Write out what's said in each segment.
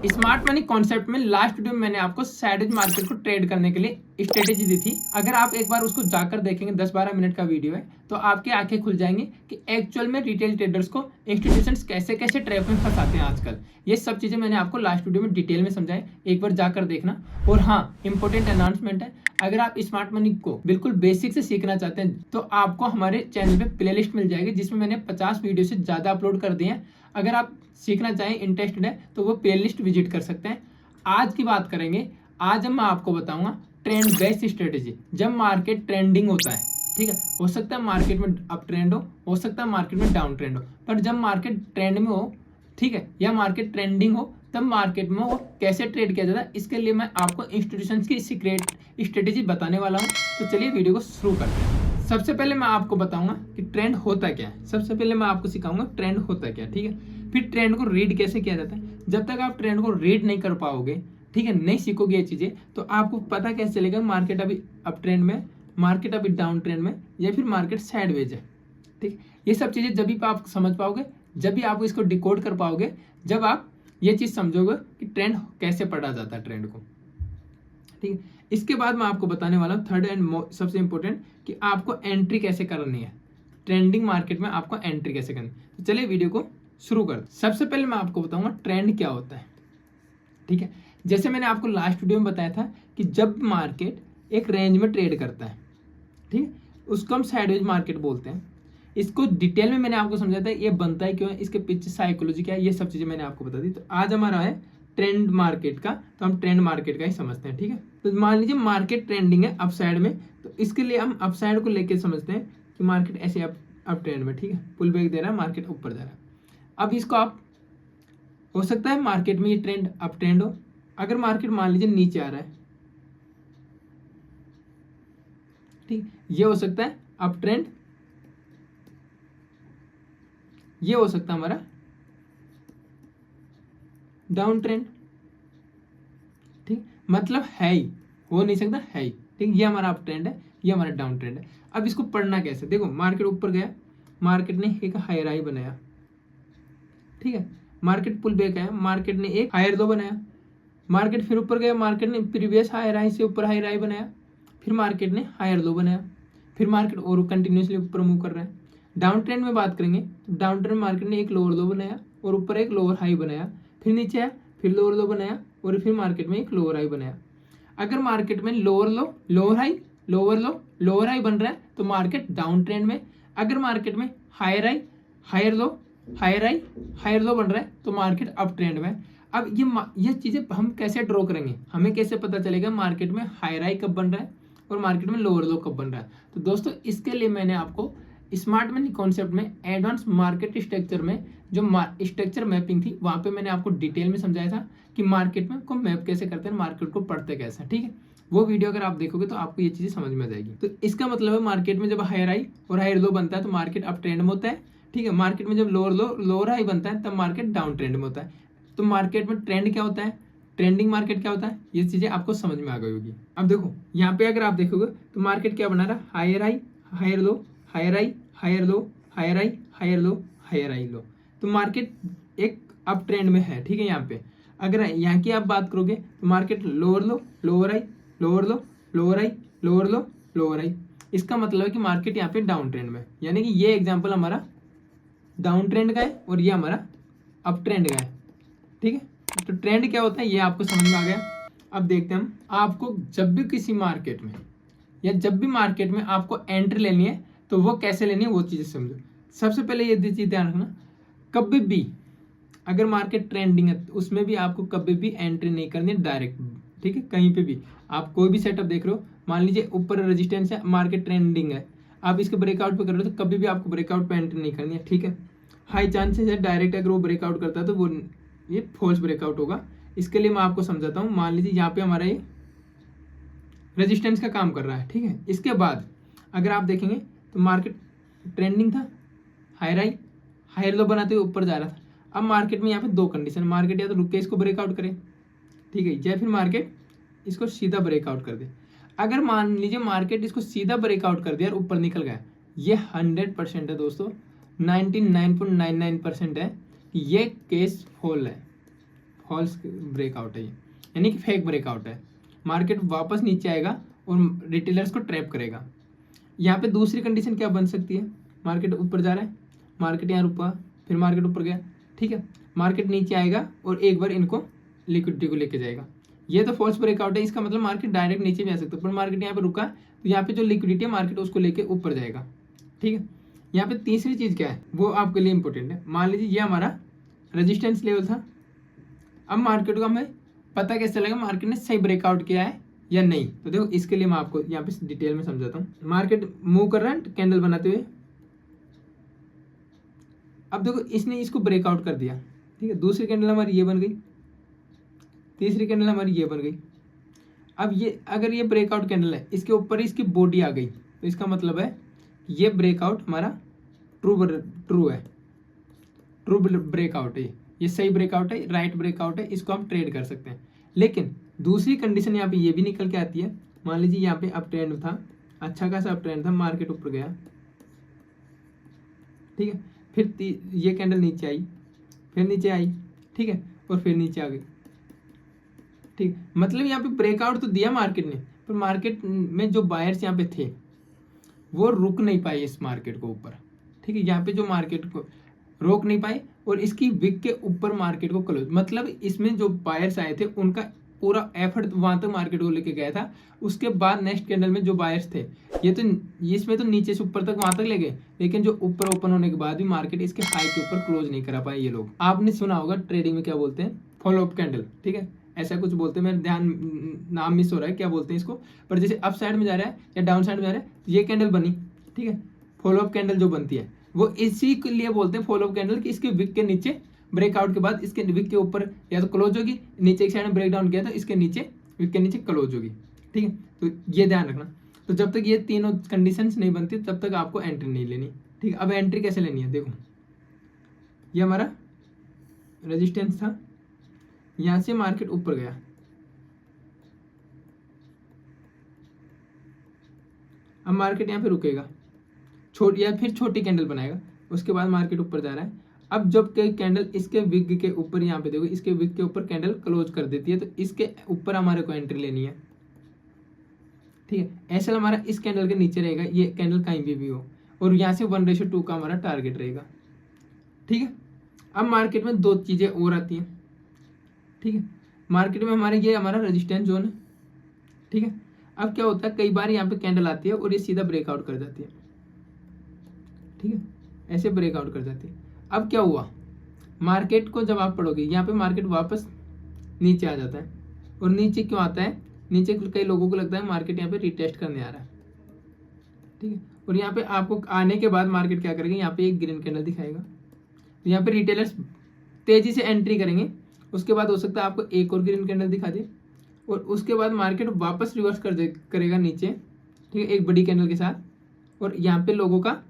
Smart money concept में last video में मैंने आपको सैंडविच मार्केट को ट्रेड करने के लिए स्ट्रेटेजी दी थी। अगर आप एक बार उसको जाकर देखेंगे, 10-12 मिनट का वीडियो है, तो आपकी आंखें खुल जाएंगी कि एक्चुअल में रिटेल ट्रेडर्स को इंस्टीट्यूशंस कैसे कैसे ट्रैप में फंसाते हैं आजकल। ये सब चीज़ें मैंने आपको लास्ट वीडियो में डिटेल में समझाई, एक बार जाकर देखना। और हाँ, इंपॉर्टेंट अनाउंसमेंट है, अगर आप स्मार्ट मनी को बिल्कुल बेसिक से सीखना चाहते हैं तो आपको हमारे चैनल पे प्लेलिस्ट मिल जाएगी, जिसमें मैंने 50 वीडियो से ज़्यादा अपलोड कर दिए हैं। अगर आप सीखना चाहें, इंटरेस्टेड है, तो वो प्लेलिस्ट विजिट कर सकते हैं। आज की बात करेंगे। आज मैं आपको बताऊंगा ट्रेंड बेस्ड स्ट्रेटेजी। जब मार्केट ट्रेंडिंग होता है, ठीक है, हो सकता है मार्केट में अप ट्रेंड हो सकता है मार्केट में डाउन ट्रेंड हो, पर जब मार्केट ट्रेंड में हो, ठीक है, या मार्केट ट्रेंडिंग हो, तब मार्केट में वो कैसे ट्रेड किया जाता है, इसके लिए मैं आपको इंस्टीट्यूशंस की सीक्रेट स्ट्रेटेजी बताने वाला हूँ। तो चलिए वीडियो को शुरू करते हैं। सबसे पहले मैं आपको बताऊंगा कि ट्रेंड होता क्या है। सबसे पहले मैं आपको सिखाऊंगा ट्रेंड होता क्या, ठीक है। फिर ट्रेंड को रीड कैसे किया जाता है। जब तक आप ट्रेंड को रीड नहीं कर पाओगे, ठीक है, नहीं सीखोगे ये चीज़ें, तो आपको पता कैसे चलेगा मार्केट अभी अप ट्रेंड में, मार्केट अभी डाउन ट्रेंड में, या फिर मार्केट साइडवेज है। ठीक, ये सब चीज़ें जब भी आप समझ पाओगे, जब भी आप इसको डिकोड कर पाओगे, जब आप ये चीज़ समझोगे कि ट्रेंड कैसे पढ़ा जाता है ट्रेंड को, ठीक है। इसके बाद मैं आपको बताने वाला हूँ थर्ड एंड सबसे इंपॉर्टेंट, कि आपको एंट्री कैसे करनी है। ट्रेंडिंग मार्केट में आपको एंट्री कैसे करनी है। तो चलिए वीडियो को शुरू कर। सबसे पहले मैं आपको बताऊंगा ट्रेंड क्या होता है, ठीक है। जैसे मैंने आपको लास्ट वीडियो में बताया था कि जब मार्केट एक रेंज में ट्रेड करता है, ठीक है, उसको हम साइडवेज मार्केट बोलते हैं। इसको डिटेल में मैंने आपको समझाया था, ये बनता है क्यों है, इसके पीछे साइकोलॉजी क्या है, ये सब चीज़ें मैंने आपको बता दी। तो आज हमारा है ट्रेंड मार्केट का, तो हम ट्रेंड मार्केट का ही समझते हैं, ठीक है। तो मान लीजिए मार्केट ट्रेंडिंग है अप साइड में, तो इसके लिए हम अप साइड को लेके समझते हैं कि मार्केट ऐसे अप ट्रेंड में, ठीक है, पुल बैक दे रहा है, मार्केट ऊपर जा रहा है। अब इसको आप, हो सकता है मार्केट में ये ट्रेंड अप ट्रेंड हो। अगर मार्केट मान लीजिए नीचे आ रहा है, ठीक, ये हो सकता है अप ट्रेंड, ये हो सकता है हमारा डाउन ट्रेंड, ठीक, मतलब है ही, हो नहीं सकता, है ही, ठीक। ये हमारा अप ट्रेंड है, ये हमारा डाउन ट्रेंड है। अब इसको पढ़ना कैसे, देखो मार्केट ऊपर गया, मार्केट ने एक हायर हाई बनाया, ठीक है, मार्केट पुल बैक है, मार्केट ने एक हायर लो बनाया, मार्केट फिर ऊपर गया, मार्केट ने प्रीवियस हायर हाई से ऊपर हायर हाई बनाया, फिर मार्केट ने हायर लो बनाया, फिर मार्केट और कंटिन्यूसली ऊपर मूव कर रहा है। डाउन ट्रेंड में बात करेंगे तो डाउन ट्रेंड मार्केट ने एक लोअर लो बनाया और ऊपर एक लोअर हाई बनाया, फिर नीचे आया, फिर लोअर लो बनाया और फिर मार्केट में एक लोअर हाई बनाया। अगर मार्केट में लोअर लो, लोअर हाई, लोअर लो, लोअर हाई बन रहा है तो मार्केट डाउन ट्रेंड में। अगर मार्केट में higher high, higher low, higher high, higher low बन रहा है तो मार्केट अप ट्रेंड में। अब ये चीज़ें हम कैसे ड्रॉ करेंगे, हमें कैसे पता चलेगा मार्केट में हायर हाई कब बन रहा है और मार्केट में लोअर लो कब बन रहा है। तो दोस्तों, इसके लिए मैंने आपको स्मार्ट मनी कॉन्सेप्ट में एडवांस मार्केट स्ट्रक्चर में जो स्ट्रक्चर मैपिंग थी, वहाँ पे मैंने आपको डिटेल में समझाया था कि मार्केट में को मैप कैसे करते हैं, मार्केट को पढ़ते कैसे, ठीक है। वो वीडियो अगर आप देखोगे तो आपको ये चीज़ें समझ में आ जाएगी। तो इसका मतलब है मार्केट में जब हायर हाई और हायर लो बनता है तो मार्केट अप ट्रेंड में होता है, ठीक है। मार्केट में जब लोअर लो, लोअर हाई बनता है तब मार्केट डाउन ट्रेंड में होता है। तो मार्केट में ट्रेंड क्या होता है, ट्रेंडिंग मार्केट क्या होता है, ये चीज़ें आपको समझ में आ गई होगी। अब देखो यहाँ पे अगर आप देखोगे तो मार्केट क्या बना रहा है, higher high, higher low, higher high, higher low, higher high, higher low, higher high low. तो मार्केट एक अप ट्रेंड में है, ठीक है। यहाँ पे अगर यहाँ की आप बात करोगे तो मार्केट लोअर लो, लोअर हाई, लोअर लो, लोअर हाई, लोअर लो, लोअर हाई। इसका मतलब है कि मार्केट यहाँ पे डाउन ट्रेंड में, यानी कि ये एग्जाम्पल हमारा डाउन ट्रेंड का है और ये हमारा अप ट्रेंड का है, ठीक है। तो ट्रेंड क्या होता है ये आपको समझ में आ गया। अब देखते हैं हम, आपको जब भी किसी मार्केट में या जब भी मार्केट में आपको एंट्री लेनी है तो वो कैसे लेनी है, वो चीज़ें समझो। सबसे पहले ये चीज़ ध्यान रखना, कभी भी अगर मार्केट ट्रेंडिंग है तो उसमें भी आपको कभी भी एंट्री नहीं करनी है डायरेक्ट, ठीक है। कहीं पे भी आप कोई भी सेटअप देख रहे हो, मान लीजिए ऊपर रेजिस्टेंस है, मार्केट ट्रेंडिंग है, आप इसके ब्रेकआउट पे कर रहे हो तो कभी भी आपको ब्रेकआउट पे एंट्री नहीं करनी है, ठीक है। हाई चांसेस है डायरेक्ट अगर वो ब्रेकआउट करता है तो वो ये फॉल्स ब्रेकआउट होगा। इसके लिए मैं आपको समझाता हूँ। मान लीजिए यहाँ पे हमारा ये रेजिस्टेंस का काम कर रहा है, ठीक है। इसके बाद अगर आप देखेंगे तो मार्केट ट्रेंडिंग था, हायर हाई, हायर लो बनाते हुए ऊपर जा रहा था। अब मार्केट में यहाँ पे दो कंडीशन, मार्केट या तो रुक के इसको ब्रेकआउट करे, ठीक है, या फिर मार्केट इसको सीधा ब्रेकआउट कर दे। अगर मान लीजिए मार्केट इसको सीधा ब्रेकआउट कर दिया और ऊपर निकल गया, ये 100% है दोस्तों, 99.99% है कि ये केस फॉल है, फॉल्स ब्रेकआउट है ये, यानी कि फेक ब्रेकआउट है। मार्केट वापस नीचे आएगा और रिटेलर्स को ट्रैप करेगा। यहाँ पे दूसरी कंडीशन क्या बन सकती है, मार्केट ऊपर जा रहा है, मार्केट यहाँ रुका, फिर मार्केट ऊपर गया, ठीक है, मार्केट नीचे आएगा और एक बार इनको लिक्विडिटी को लेके जाएगा। ये तो फॉल्स ब्रेकआउट है, इसका मतलब मार्केट डायरेक्ट नीचे भी आ सकता है, पर मार्केट यहाँ पे रुका तो यहाँ पे जो लिक्विडिटी है मार्केट उसको लेके ऊपर जाएगा, ठीक है। यहाँ पे तीसरी चीज क्या है वो आपके लिए इंपॉर्टेंट है। मान लीजिए ये हमारा रेजिस्टेंस लेवल था, अब मार्केट को हमें पता कैसे चलेगा मार्केट ने सही ब्रेकआउट किया है या नहीं, तो देखो इसके लिए मैं आपको यहाँ पे डिटेल में समझाता हूँ। मार्केट मूव कर रहा है कैंडल बनाते हुए, अब देखो इसने इसको ब्रेकआउट कर दिया, ठीक है, दूसरी कैंडल हमारी ये बन गई, तीसरी कैंडल हमारी ये बन गई। अब ये अगर ये ब्रेकआउट कैंडल है, इसके ऊपर इसकी बॉडी आ गई, तो इसका मतलब है ये ब्रेकआउट हमारा ट्रू है, ट्रू ब्रेकआउट है, ये सही ब्रेकआउट है, राइट ब्रेकआउट है, इसको हम ट्रेड कर सकते हैं। लेकिन दूसरी कंडीशन यहाँ पे ये भी निकल के आती है, मान लीजिए यहाँ पे अप ट्रेंड था, अच्छा खासा अप ट्रेंड था, मार्केट ऊपर गया, ठीक है, फिर ये कैंडल नीचे आई, फिर नीचे आई, ठीक है, और फिर नीचे आ गई, ठीक, मतलब यहाँ पे ब्रेकआउट तो दिया मार्केट ने, पर मार्केट में जो बायर्स यहाँ पे थे वो रुक नहीं पाए इस मार्केट को ऊपर, ठीक है, यहाँ पे जो मार्केट को रोक नहीं पाए और इसकी विक के ऊपर मार्केट को क्लोज, मतलब इसमें जो बायर्स आए थे उनका पूरा एफर्ट वहां तक मार्केट को लेके गया था। उसके बाद नेक्स्ट कैंडल में जो बायर्स थे ये तो इसमें तो नीचे से ऊपर तक वहां तक ले गए, लेकिन जो ऊपर ओपन होने के बाद भी मार्केट इसके हाई के ऊपर क्लोज नहीं करा पाए ये लोग। आपने सुना होगा ट्रेडिंग में क्या बोलते हैं, फॉलो अप कैंडल, ठीक है, ऐसा कुछ बोलते हैं, मेरा ध्यान नाम मिस हो रहा है क्या बोलते हैं इसको, पर जैसे अप साइड में जा रहा है या डाउन साइड में जा रहा है, ये कैंडल बनी, ठीक है, फॉलो अप कैंडल जो बनती है वो इसी के लिए बोलते हैं फॉलो अप कैंडल, कि इसके विक के नीचे ब्रेकआउट के बाद इसके विक के ऊपर या तो क्लोज होगी, नीचे एक साइड में ब्रेक डाउन किया तो इसके नीचे विक के नीचे क्लोज होगी, ठीक है, तो ये ध्यान रखना। तो जब तक ये तीनों कंडीशंस नहीं बनती तब तक आपको एंट्री नहीं लेनी, ठीक है। अब एंट्री कैसे लेनी है, देखो ये हमारा रेजिस्टेंस था, यहां से मार्केट ऊपर गया, अब मार्केट यहाँ पे रुकेगा, छोटी या फिर छोटी कैंडल बनाएगा, उसके बाद मार्केट ऊपर जा रहा है। अब जब कैंडल इसके विग के ऊपर, यहाँ पे देखो इसके विग के ऊपर कैंडल क्लोज कर देती है, तो इसके ऊपर हमारे को एंट्री लेनी है, ठीक है। ऐसा हमारा इस कैंडल के नीचे रहेगा, ये कैंडल कहीं भी हो, और यहाँ से 1:2 का हमारा टारगेट रहेगा, ठीक है। अब मार्केट में दो चीजें और आती हैं, ठीक है, मार्केट में हमारे ये हमारा रेजिस्टेंस जोन है, ठीक है। अब क्या होता है, कई बार यहाँ पे कैंडल आती है और ये सीधा ब्रेकआउट कर जाती है, ठीक है, ऐसे ब्रेकआउट कर जाती है। अब क्या हुआ, मार्केट को जब आप पढ़ोगे यहाँ पे मार्केट वापस नीचे आ जाता है, और नीचे क्यों आता है, नीचे कई लोगों को लगता है मार्केट यहाँ पे रिटेस्ट करने आ रहा है, ठीक है, और यहाँ पे आपको आने के बाद मार्केट क्या करेगा, यहाँ पे एक ग्रीन कैंडल दिखाएगा, यहाँ पे रिटेलर्स तेजी से एंट्री करेंगे, उसके बाद हो सकता है आपको एक और ग्रीन कैंडल दिखा दे, और उसके बाद मार्केट वापस रिवर्स करेगा नीचे, ठीक है, एक बड़ी कैंडल के साथ, और यहाँ पे लोगों का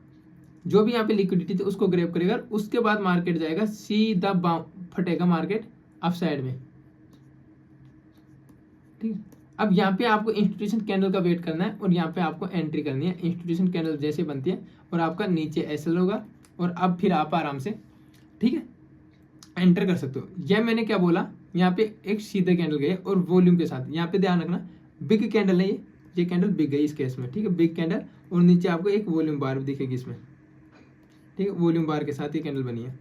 जो भी यहाँ पे लिक्विडिटी थी उसको ग्रैब करेगा, उसके बाद मार्केट जाएगा सीधा फटेगा मार्केट अप साइड में, ठीक है। अब यहाँ पे आपको इंस्टीट्यूशन कैंडल का वेट करना है और यहाँ पे आपको एंट्री करनी है। इंस्टीट्यूशन कैंडल जैसे बनती है और आपका नीचे एसएल होगा, और अब फिर आप आराम से, ठीक है, एंटर कर सकते हो। यह मैंने क्या बोला, यहाँ पे एक सीधे कैंडल गए और वॉल्यूम के साथ, यहाँ पे ध्यान रखना बिग कैंडल है, ये कैंडल बिग गई इस केस में, ठीक है, बिग कैंडल, और नीचे आपको एक वॉल्यूम बार दिखेगी इसमें, ठीक है, वॉल्यूम बार के साथ ये कैंडल बनी है,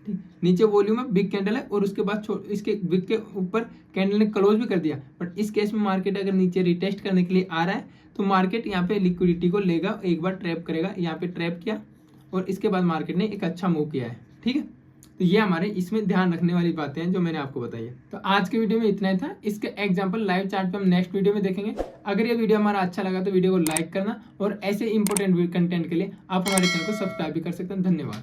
ठीक, नीचे वॉल्यूम है, बिग कैंडल है, और उसके बाद इसके बिग के ऊपर कैंडल ने क्लोज भी कर दिया, बट इस केस में मार्केट अगर नीचे रिटेस्ट करने के लिए आ रहा है तो मार्केट यहाँ पे लिक्विडिटी को लेगा, एक बार ट्रैप करेगा, यहाँ पे ट्रैप किया और इसके बाद मार्केट ने एक अच्छा मूव किया है, ठीक है। तो ये हमारे इसमें ध्यान रखने वाली बातें हैं जो मैंने आपको बताई है। तो आज के वीडियो में इतना ही था, इसके एग्जांपल लाइव चार्ट पे हम नेक्स्ट वीडियो में देखेंगे। अगर ये वीडियो हमारा अच्छा लगा तो वीडियो को लाइक करना, और ऐसे इंपॉर्टेंट कंटेंट के लिए आप हमारे चैनल को सब्सक्राइब भी कर सकते हैं। धन्यवाद।